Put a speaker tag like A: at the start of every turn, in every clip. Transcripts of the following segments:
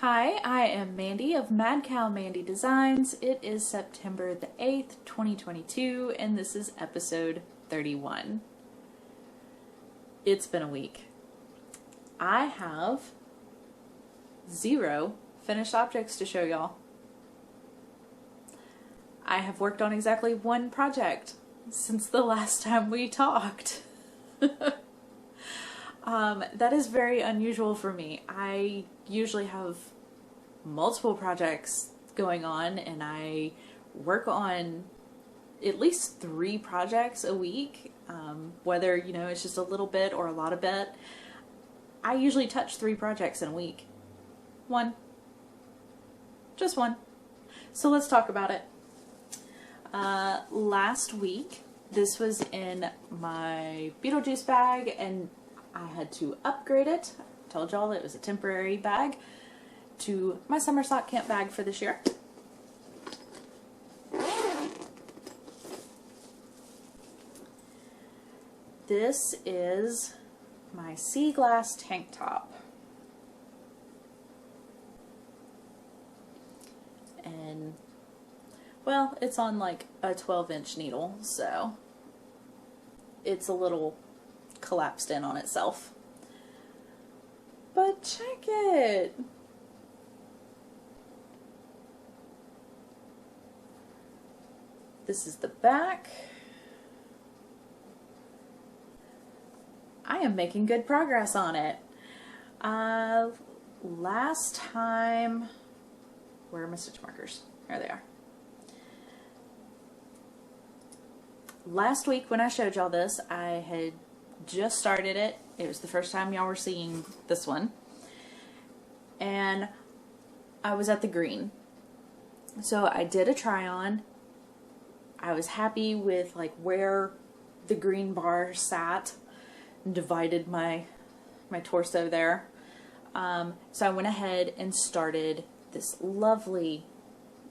A: Hi, I am Mandy of Mad Cow Mandy Designs. It is September the 8th, 2022, and this is episode 31. It's been a week. I have 0 finished objects to show y'all. I have worked on exactly 1 project since the last time we talked. That is very unusual for me. I usually have multiple projects going on, and I work on at least 3 projects a week, whether, it's just a little bit or a lot of bit. I usually touch 3 projects in a week. 1. Just 1. So let's talk about it. Last week, this was in my Beetlejuice bag, and I had to upgrade it. I told y'all it was a temporary bag to my summer sock camp bag for this year. This is my sea glass tank top. And, well, it's on like a 12-inch needle, so it's a little collapsed in on itself. But check it! This is the back. I am making good progress on it. Last time, where are my stitch markers? There they are. Last week when I showed y'all this, I had just started it. It was the first time y'all were seeing this one. And I was at the green. So I did a try on. I was happy with like where the green bar sat and divided my torso there. So I went ahead and started this lovely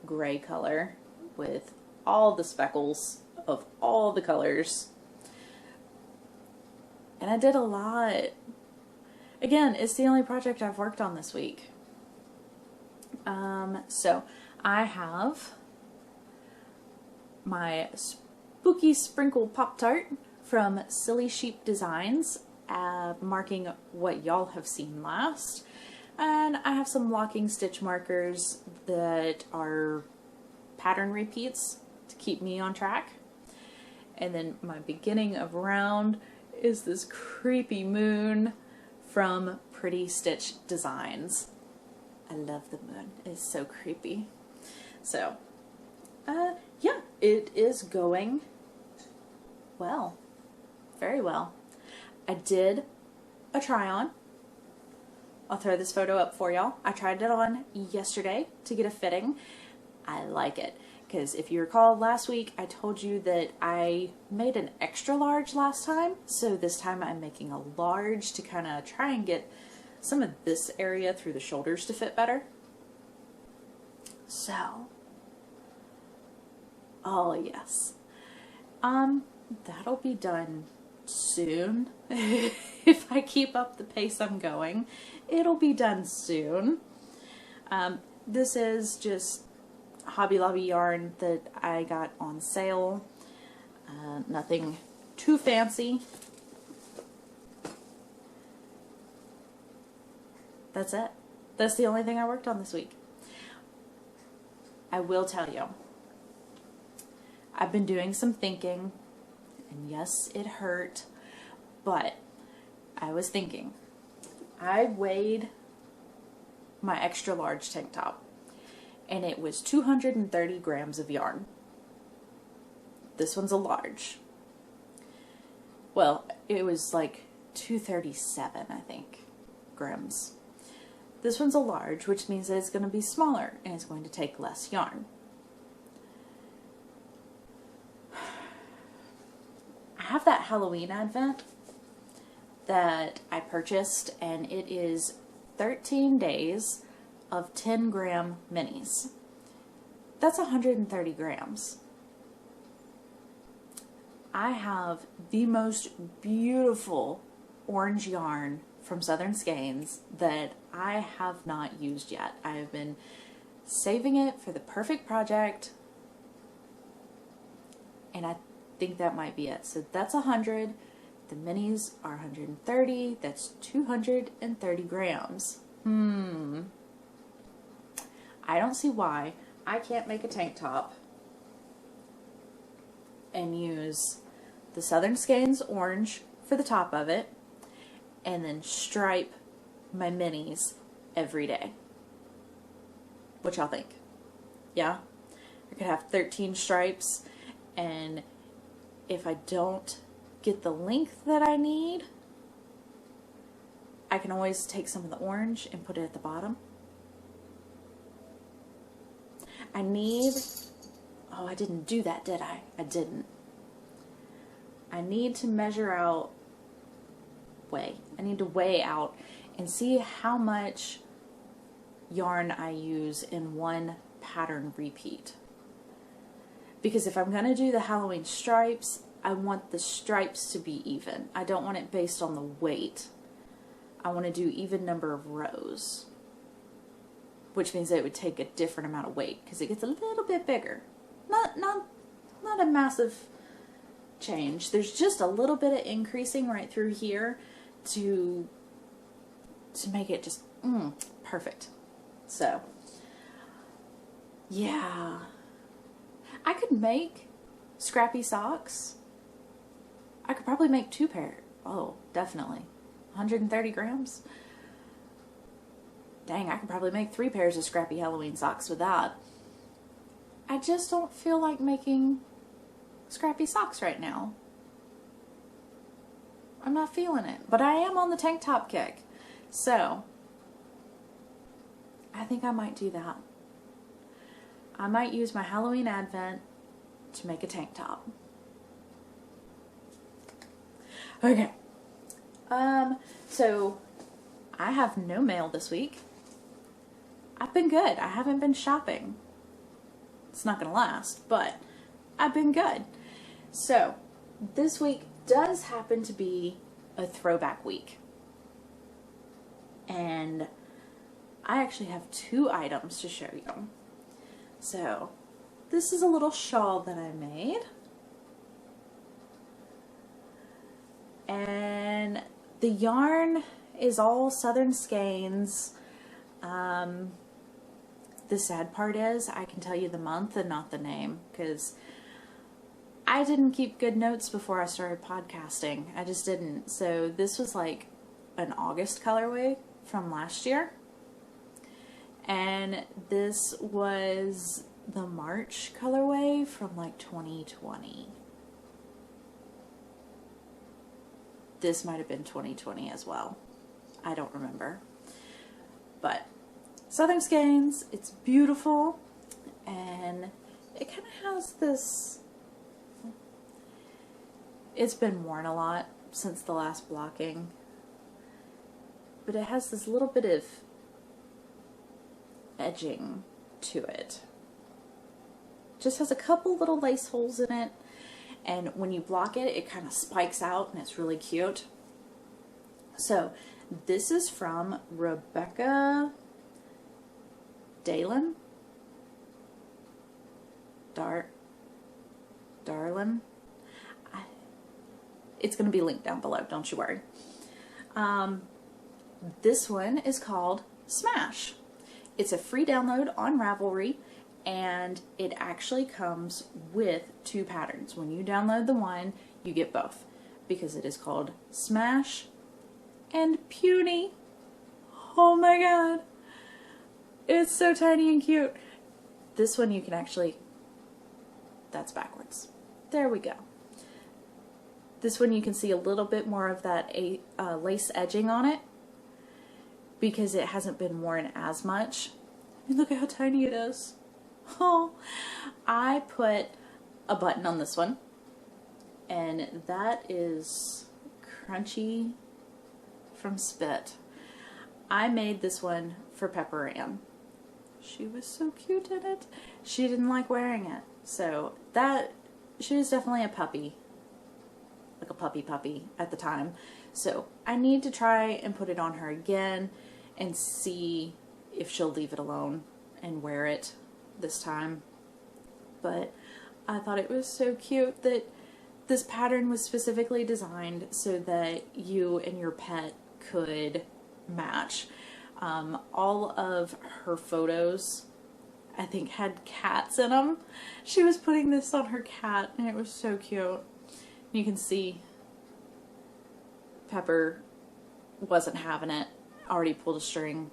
A: gray color with all the speckles of all the colors. And I did a lot. Again, it's the only project I've worked on this week. So I have my Spooky Sprinkle Pop-Tart from Silly Sheep Designs, marking what y'all have seen last. And I have some locking stitch markers that are pattern repeats to keep me on track. And then my beginning of round is this creepy moon from Pretty Stitch Designs. I love the moon. It's so creepy. So, yeah, it is going well. Very well. I did a try on. I'll throw this photo up for y'all. I tried it on yesterday to get a fitting. I like it. Because if you recall last week, I told you that I made an extra large last time. So this time I'm making a large to kind of try and get some of this area through the shoulders to fit better. So, oh yes. That'll be done soon. If I keep up the pace I'm going, it'll be done soon. This is just Hobby Lobby yarn that I got on sale. Nothing too fancy. That's it. That's the only thing I worked on this week. I will tell you, I've been doing some thinking, and yes, it hurt, but I was thinking. I weighed my extra large tank top, and it was 230 grams of yarn. This one's a large. Well, it was like 237, I think, grams. This one's a large, which means that it's going to be smaller and it's going to take less yarn. I have that Halloween advent that I purchased, and it is 13 days of 10-gram minis. That's 130 grams. I have the most beautiful orange yarn from Southern Skeins that I have not used yet. I have been saving it for the perfect project, and I think that might be it. So that's 100. The minis are 130. That's 230 grams. I don't see why I can't make a tank top and use the Southern Skeins orange for the top of it and then stripe my minis every day. What y'all think? Yeah? I could have 13 stripes, and if I don't get the length that I need, I can always take some of the orange and put it at the bottom. I need, oh, I didn't do that, did I? I didn't. I need to measure out, I need to weigh out and see how much yarn I use in one pattern repeat. Because if I'm going to do the Halloween stripes, I want the stripes to be even. I don't want it based on the weight. I want to do even number of rows, which means that it would take a different amount of weight because it gets a little bit bigger. Not a massive change. There's just a little bit of increasing right through here to make it just perfect. So, yeah. I could make scrappy socks. I could probably make 2 pair. Oh, definitely. 130 grams. Dang, I could probably make 3 pairs of scrappy Halloween socks with that. I just don't feel like making scrappy socks right now. I'm not feeling it. But I am on the tank top kick. So, I think I might do that. I might use my Halloween Advent to make a tank top. Okay. So I have no mail this week. I've been good. I haven't been shopping. It's not gonna last, but I've been good. So this week does happen to be a throwback week. And I actually have 2 items to show you. So this is a little shawl that I made. And the yarn is all Southern Skeins. The sad part is I can tell you the month and not the name because I didn't keep good notes before I started podcasting. I just didn't. So this was like an August colorway from last year. And this was the March colorway from like 2020. This might have been 2020 as well. I don't remember. But Southern Skeins, it's beautiful, and it kind of has this, it's been worn a lot since the last blocking, but it has this little bit of edging to it. Just has a couple little lace holes in it, and when you block it, it kind of spikes out, and it's really cute. So this is from Rebeka Darylin. Darylin. It's going to be linked down below, don't you worry. This one is called Smash. It's a free download on Ravelry, and it actually comes with 2 patterns. When you download the one, you get both, because it is called Smash and Puny. Oh my god. It's so tiny and cute. This one you can actually, that's backwards. There we go. This one you can see a little bit more of that lace edging on it because it hasn't been worn as much. I mean, look at how tiny it is. Oh, I put a button on this one, and that is Crunchy from Spit. I made this one for Pepper Ann. She was so cute in it. She didn't like wearing it, so that she was definitely a puppy, like a puppy at the time. So I need to try and put it on her again and see if she'll leave it alone and wear it this time. But I thought it was so cute that this pattern was specifically designed so that you and your pet could match. All of her photos, I think, had cats in them. She was putting this on her cat, and it was so cute. You can see Pepper wasn't having it. Already pulled a string.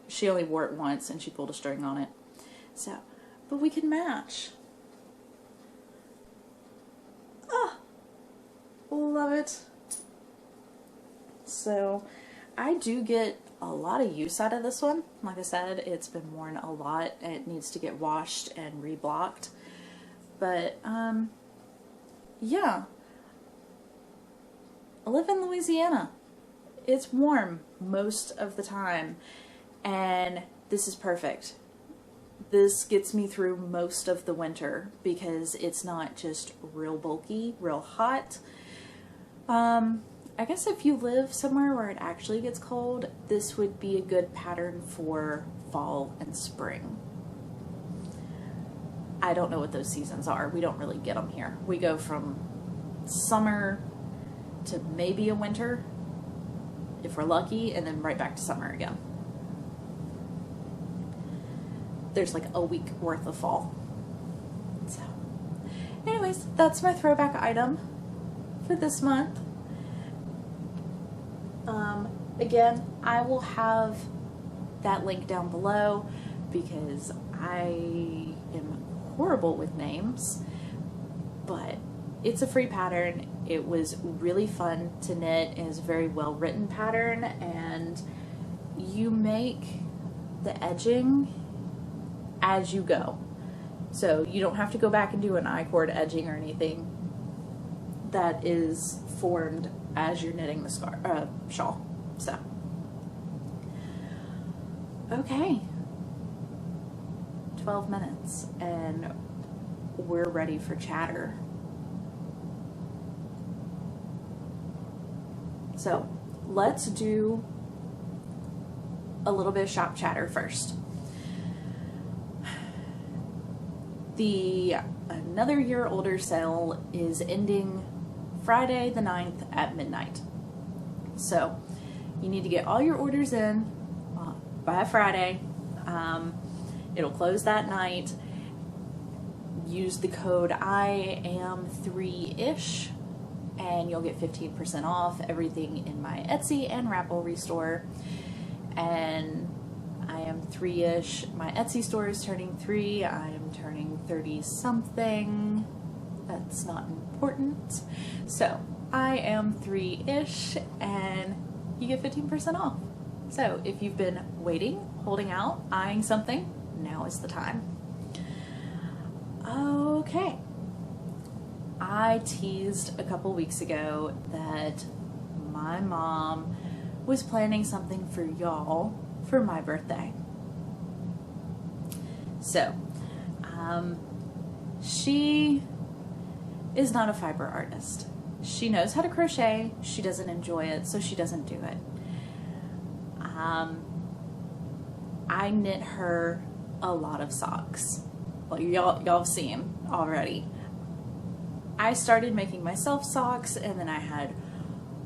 A: She only wore it once, and she pulled a string on it. So, but we can match. Ah, love it. So, I do get a lot of use out of this one. Like I said, it's been worn a lot. It needs to get washed and reblocked. But, yeah. I live in Louisiana. It's warm most of the time. And this is perfect. This gets me through most of the winter because it's not just real bulky, real hot. I guess if you live somewhere where it actually gets cold, this would be a good pattern for fall and spring. I don't know what those seasons are. We don't really get them here. We go from summer to maybe a winter, if we're lucky, and then right back to summer again. There's like a week worth of fall. So, anyways, that's my throwback item for this month. Again, I will have that link down below because I am horrible with names, but it's a free pattern. It was really fun to knit. It is a very well written pattern, and you make the edging as you go. So you don't have to go back and do an I-cord edging or anything. That is formed as you're knitting the shawl. So, okay, 12 minutes and we're ready for chatter. So let's do a little bit of shop chatter first. The Another Year Older sale is ending Friday the 9th at midnight. So you need to get all your orders in by Friday. It'll close that night. Use the code IAM3ish and you'll get 15% off everything in my Etsy and Ravelry store. And I am 3-ish. My Etsy store is turning 3. I am turning 30 something. That's not important. So I am 3-ish and you get 15% off. So if you've been waiting, holding out, eyeing something, now is the time. Okay. I teased a couple weeks ago that my mom was planning something for y'all for my birthday. So, she is not a fiber artist. She knows how to crochet, she doesn't enjoy it, so she doesn't do it. I knit her a lot of socks. Like y'all have seen already. I started making myself socks, and then I had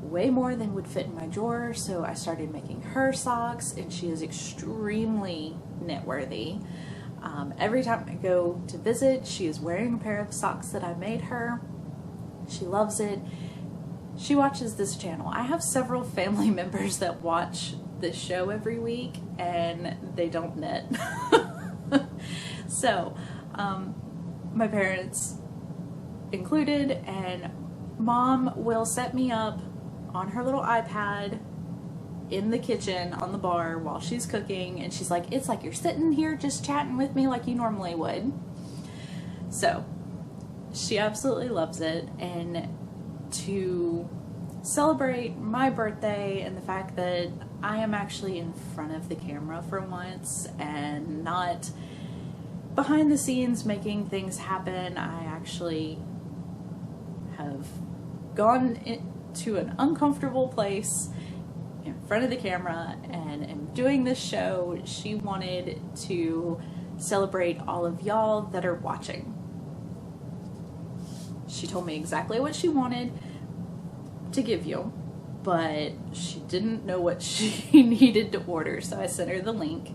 A: way more than would fit in my drawer, so I started making her socks, and she is extremely knit-worthy. Every time I go to visit, she is wearing a pair of socks that I made her. She loves it. She watches this channel. I have several family members that watch this show every week, and they don't knit. So, my parents included, and Mom will set me up on her little iPad in the kitchen on the bar while she's cooking, and she's like, it's like you're sitting here just chatting with me like you normally would. So she absolutely loves it, and to celebrate my birthday and the fact that I am actually in front of the camera for once and not behind the scenes making things happen, I actually have gone to an uncomfortable place in front of the camera and am doing this show. She wanted to celebrate all of y'all that are watching. She told me exactly what she wanted to give you, but she didn't know what she needed to order, so I sent her the link.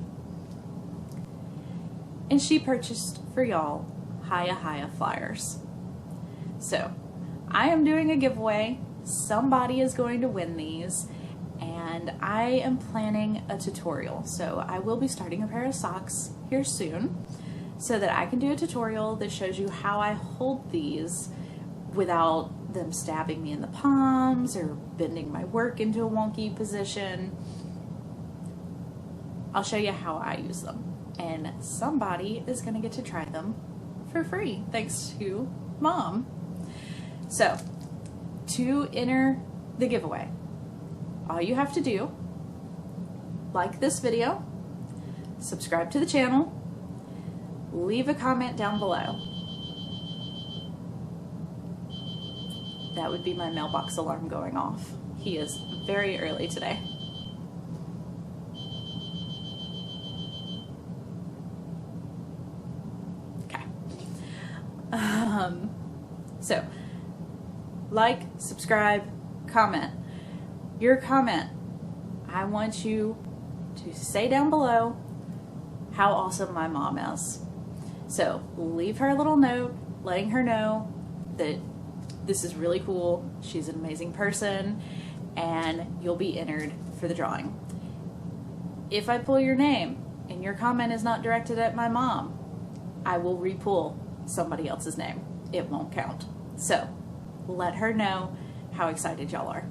A: And she purchased for y'all Hiya flyers. So, I am doing a giveaway. Somebody is going to win these, and I am planning a tutorial. So I will be starting a pair of socks here soon so that I can do a tutorial that shows you how I hold these without them stabbing me in the palms or bending my work into a wonky position. I'll show you how I use them, and somebody is going to get to try them for free thanks to Mom. So, to enter the giveaway, all you have to do, like this video, subscribe to the channel, leave a comment down below. That would be my mailbox alarm going off. He is very early today. Okay. So, like, subscribe, comment. Your comment, I want you to say down below how awesome my mom is. So leave her a little note letting her know that this is really cool, she's an amazing person, and you'll be entered for the drawing. If I pull your name and your comment is not directed at my mom, I will re-pull somebody else's name. It won't count. So let her know how excited y'all are.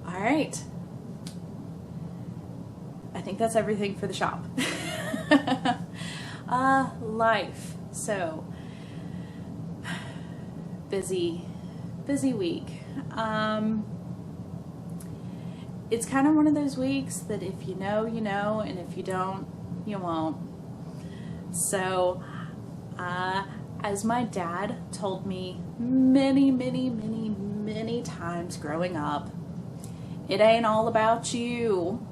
A: All right. I think that's everything for the shop. Life. So, busy week. It's kind of one of those weeks that if you know, you know, and if you don't, you won't. So, as my dad told me many times growing up, it ain't all about you.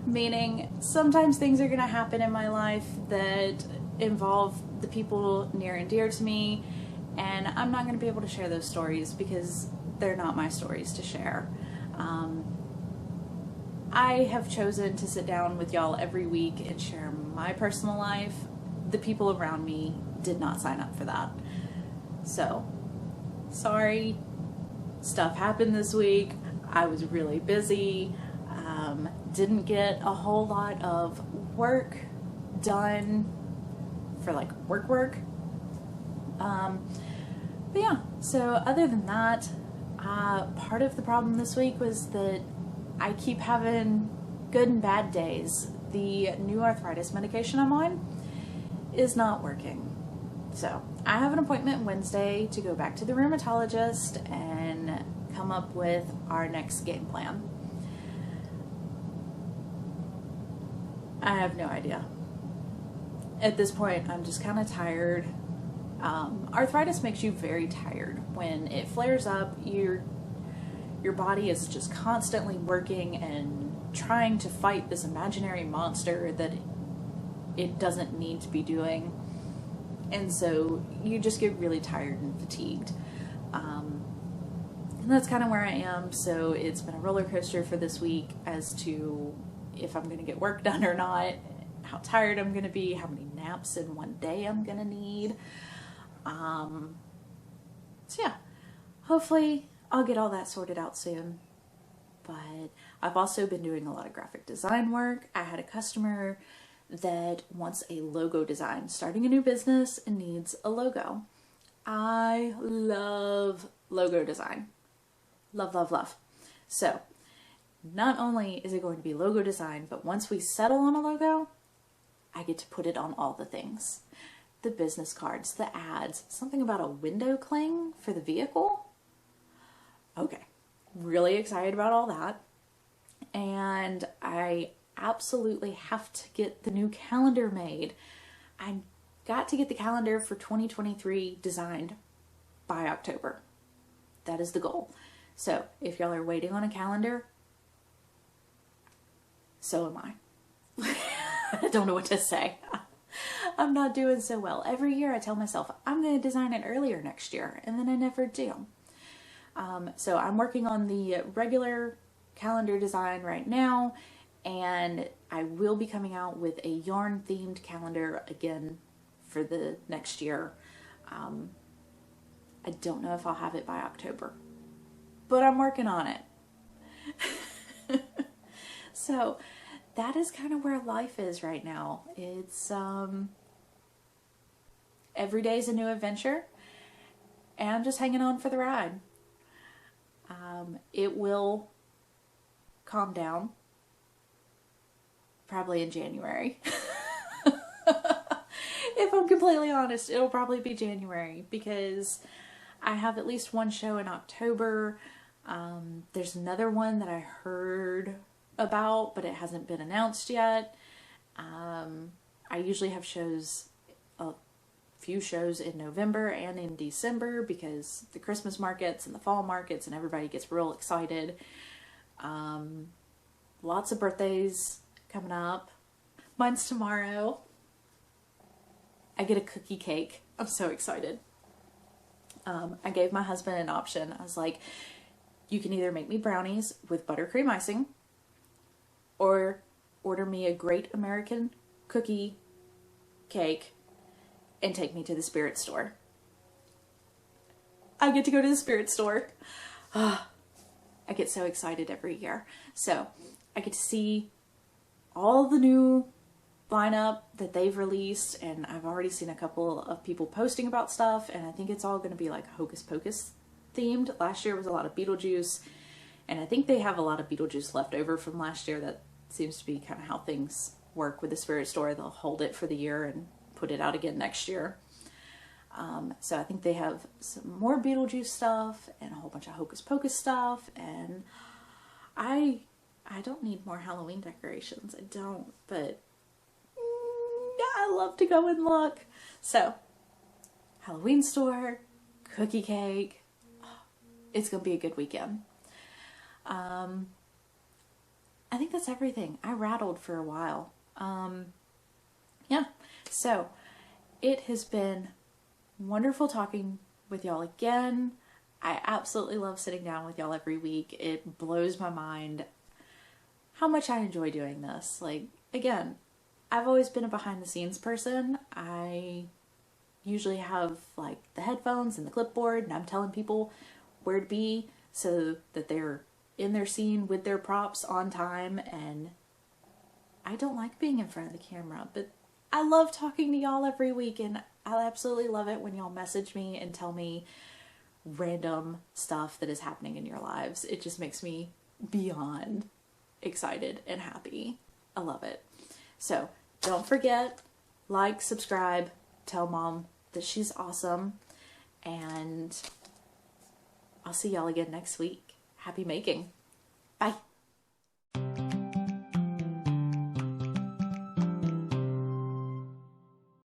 A: Meaning sometimes things are going to happen in my life that involve the people near and dear to me, and I'm not going to be able to share those stories because they're not my stories to share. I have chosen to sit down with y'all every week and share my personal life. The people around me did not sign up for that. So, sorry. Stuff happened this week. I was really busy. Didn't get a whole lot of work done for like work. But yeah, so other than that, part of the problem this week was that I keep having good and bad days. The new arthritis medication I'm on is not working. So I have an appointment Wednesday to go back to the rheumatologist and come up with our next game plan. I have no idea. At this point, I'm just kind of tired. Arthritis makes you very tired. When it flares up, your body is just constantly working and trying to fight this imaginary monster that it doesn't need to be doing. And so you just get really tired and fatigued. And that's kind of where I am. So it's been a roller coaster for this week as to if I'm going to get work done or not, how tired I'm going to be, how many naps in one day I'm going to need. So yeah, hopefully I'll get all that sorted out soon. But I've also been doing a lot of graphic design work. I had a customer that wants a logo design, starting a new business and needs a logo. I love logo design. Love. So not only is it going to be logo design, but once we settle on a logo, I get to put it on all the things. The business cards, the ads, something about a window cling for the vehicle. Okay, really excited about all that. And I absolutely have to get the new calendar made. I got to get the calendar for 2023 designed by October. That is the goal. So if y'all are waiting on a calendar, so am I. I don't know what to say. I'm not doing so well. Every year I tell myself I'm going to design it earlier next year, and then I never do. So I'm working on the regular calendar design right now, and I will be coming out with a yarn themed calendar again for the next year. I don't know if I'll have it by October, but I'm working on it. So that is kind of where life is right now. It's every day is a new adventure, and I'm just hanging on for the ride. It will calm down probably in January. If I'm completely honest, it'll probably be January, because I have at least one show in October. There's another one that I heard about, but it hasn't been announced yet. I usually have shows, a few shows in November and in December, because the Christmas markets and the fall markets and everybody gets real excited. Lots of birthdays coming up. Mine's tomorrow. I get a cookie cake. I'm so excited. I gave my husband an option. I was like, you can either make me brownies with buttercream icing, or order me a Great American Cookie cake and take me to the spirit store. I get to go to the spirit store. I get so excited every year. So I get to see all the new lineup that they've released, and I've already seen a couple of people posting about stuff, and I think it's all going to be like Hocus Pocus themed. Last year was a lot of Beetlejuice, and I think they have a lot of Beetlejuice left over from last year. That seems to be kind of how things work with the spirit store. They'll hold it for the year and put it out again next year. So I think they have some more Beetlejuice stuff and a whole bunch of Hocus Pocus stuff, and I don't need more Halloween decorations. I don't, but I love to go and look. So, Halloween store, cookie cake. It's gonna be a good weekend. I think that's everything. I rattled for a while. Yeah. So, it has been wonderful talking with y'all again. I absolutely love sitting down with y'all every week. It blows my mind how much I enjoy doing this. Like, again, I've always been a behind the scenes person. I usually have like the headphones and the clipboard, and I'm telling people where to be so that they're in their scene with their props on time. And I don't like being in front of the camera, but I love talking to y'all every week, and I absolutely love it when y'all message me and tell me random stuff that is happening in your lives. It just makes me beyond excited and happy. I love it. So don't forget, like, subscribe, tell Mom that she's awesome, and I'll see y'all again next week. Happy making. Bye.